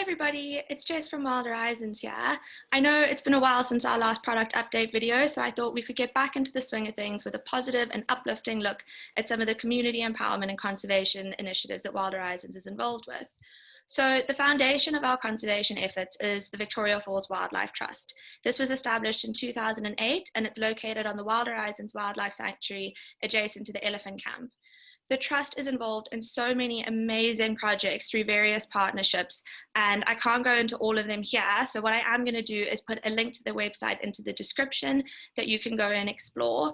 everybody, it's Jess from Wild Horizons here. I know it's been a while since our last product update video, so I thought we could get back into the swing of things with a positive and uplifting look at some of the community empowerment and conservation initiatives that Wild Horizons is involved with. So the foundation of our conservation efforts is the Victoria Falls Wildlife Trust. This was established in 2008 and it's located on the Wild Horizons Wildlife Sanctuary adjacent to the elephant camp. The Trust is involved in so many amazing projects through various partnerships, and I can't go into all of them here. So what I am going to do is put a link to the website into the description that you can go and explore.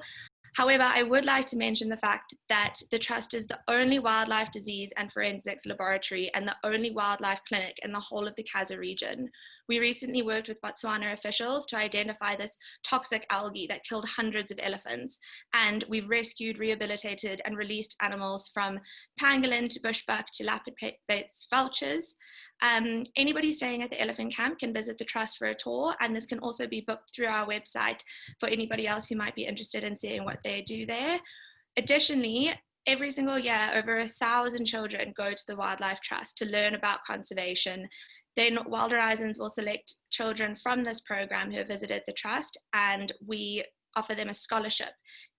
However, I would like to mention the fact that the Trust is the only wildlife disease and forensics laboratory and the only wildlife clinic in the whole of the Kasa region. We recently worked with Botswana officials to identify this toxic algae that killed hundreds of elephants, and we've rescued, rehabilitated and released animals from pangolin to bushbuck to lapid-faced vultures. Anybody staying at the elephant camp can visit the Trust for a tour, and this can also be booked through our website for anybody else who might be interested in seeing what they do there. Additionally, every single year, over 1,000 children go to the Wildlife Trust to learn about conservation. Then Wild Horizons will select children from this program who have visited the Trust, and we offer them a scholarship.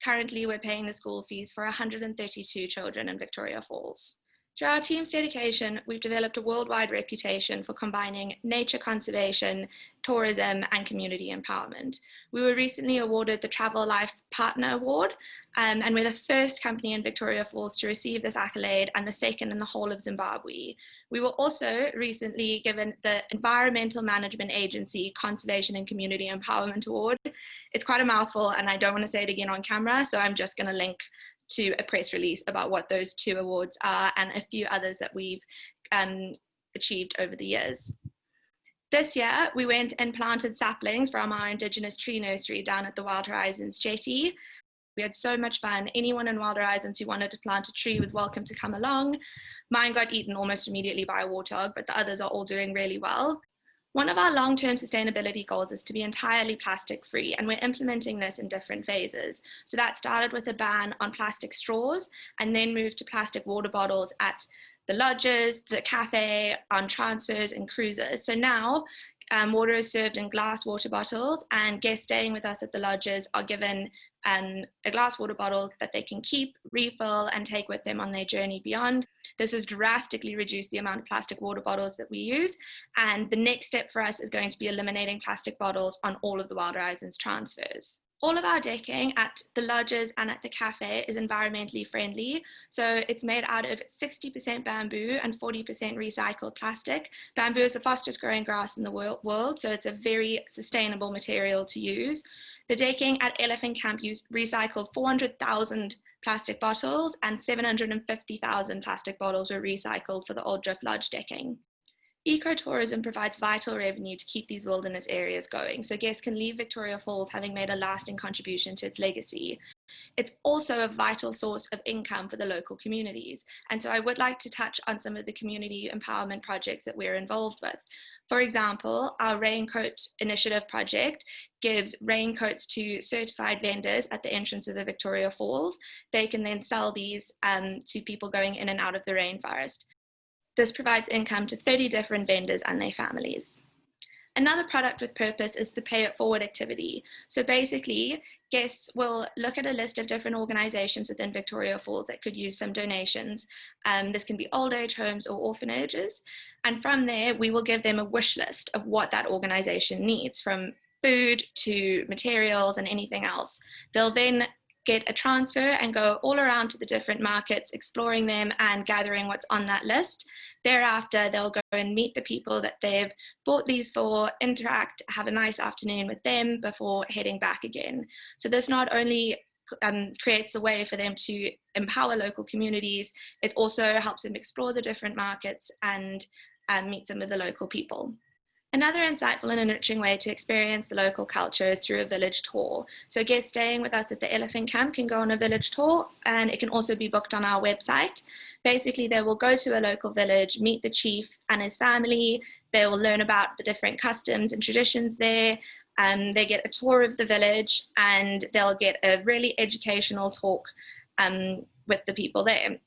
Currently, we're paying the school fees for 132 children in Victoria Falls. Through our team's dedication, we've developed a worldwide reputation for combining nature conservation, tourism, and community empowerment. We were recently awarded the Travel Life Partner Award, and we're the first company in Victoria Falls to receive this accolade and the second in the whole of Zimbabwe. We were also recently given the Environmental Management Agency Conservation and Community Empowerment Award. It's quite a mouthful, and I don't want to say it again on camera, so I'm just going to link to a press release about what those two awards are and a few others that we've achieved over the years. This year, we went and planted saplings from our Indigenous tree nursery down at the Wild Horizons jetty. We had so much fun. Anyone in Wild Horizons who wanted to plant a tree was welcome to come along. Mine got eaten almost immediately by a warthog, but the others are all doing really well. One of our long-term sustainability goals is to be entirely plastic-free, and we're implementing this in different phases. So that started with a ban on plastic straws and then moved to plastic water bottles at the lodges, the cafe, on transfers and cruises. So now water is served in glass water bottles, and guests staying with us at the lodges are given a glass water bottle that they can keep, refill, and take with them on their journey beyond. This has drastically reduced the amount of plastic water bottles that we use, and the next step for us is going to be eliminating plastic bottles on all of the Wild Horizons transfers. All of our decking at the lodges and at the cafe is environmentally friendly. So it's made out of 60% bamboo and 40% recycled plastic. Bamboo is the fastest growing grass in the world, so it's a very sustainable material to use. The decking at Elephant Camp recycled 400,000 plastic bottles, and 750,000 plastic bottles were recycled for the Old Drift Lodge decking. Ecotourism provides vital revenue to keep these wilderness areas going, so guests can leave Victoria Falls having made a lasting contribution to its legacy. It's also a vital source of income for the local communities, and so I would like to touch on some of the community empowerment projects that we're involved with. For example, our Raincoat Initiative project gives raincoats to certified vendors at the entrance of the Victoria Falls. They can then sell these to people going in and out of the rainforest. This provides income to 30 different vendors and their families. Another product with purpose is the Pay It Forward activity. So basically, guests will look at a list of different organizations within Victoria Falls that could use some donations. This can be old age homes or orphanages. And from there, we will give them a wish list of what that organization needs, from food to materials and anything else. They'll then get a transfer and go all around to the different markets, exploring them and gathering what's on that list. Thereafter, they'll go and meet the people that they've bought these for, interact, have a nice afternoon with them before heading back again. So this not only creates a way for them to empower local communities, it also helps them explore the different markets and meet some of the local people. Another insightful and enriching way to experience the local culture is through a village tour. So guests staying with us at the Elephant Camp can go on a village tour, and it can also be booked on our website. Basically, they will go to a local village, meet the chief and his family. They will learn about the different customs and traditions there. They get a tour of the village, and they'll get a really educational talk with the people there.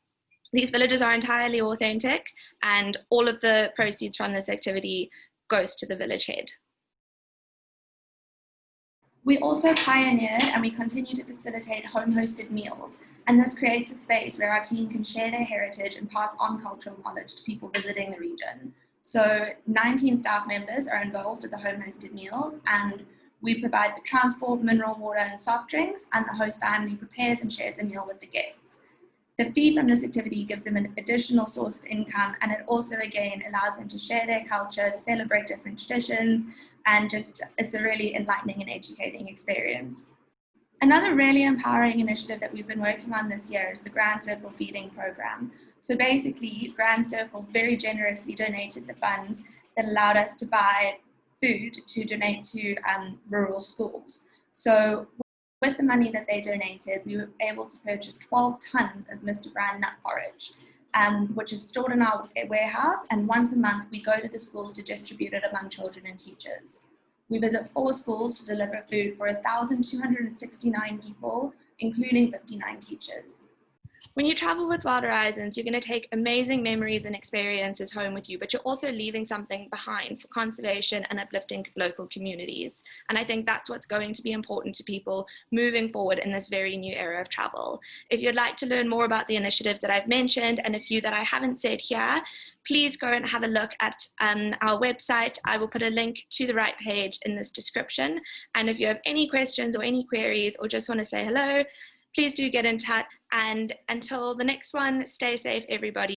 These villages are entirely authentic, and all of the proceeds from this activity goes to the village head. We also pioneered and we continue to facilitate home-hosted meals, and this creates a space where our team can share their heritage and pass on cultural knowledge to people visiting the region. So 19 staff members are involved with the home-hosted meals, and we provide the transport, mineral water and soft drinks, and the host family prepares and shares a meal with the guests. The fee from this activity gives them an additional source of income, and it also, again, allows them to share their culture, celebrate different traditions, and it's a really enlightening and educating experience. Another really empowering initiative that we've been working on this year is the Grand Circle Feeding Program. So basically, Grand Circle very generously donated the funds that allowed us to buy food to donate to rural schools. So with the money that they donated, we were able to purchase 12 tons of Mr. Brand nut porridge, which is stored in our warehouse, and once a month we go to the schools to distribute it among children and teachers. We visit 4 schools to deliver food for 1,269 people, including 59 teachers. When you travel with Wild Horizons, you're going to take amazing memories and experiences home with you, but you're also leaving something behind for conservation and uplifting local communities. And I think that's what's going to be important to people moving forward in this very new era of travel. If you'd like to learn more about the initiatives that I've mentioned and a few that I haven't said here, please go and have a look at our website. I will put a link to the right page in this description. And if you have any questions or any queries or just want to say hello, please do get in touch. And until the next one, stay safe, everybody.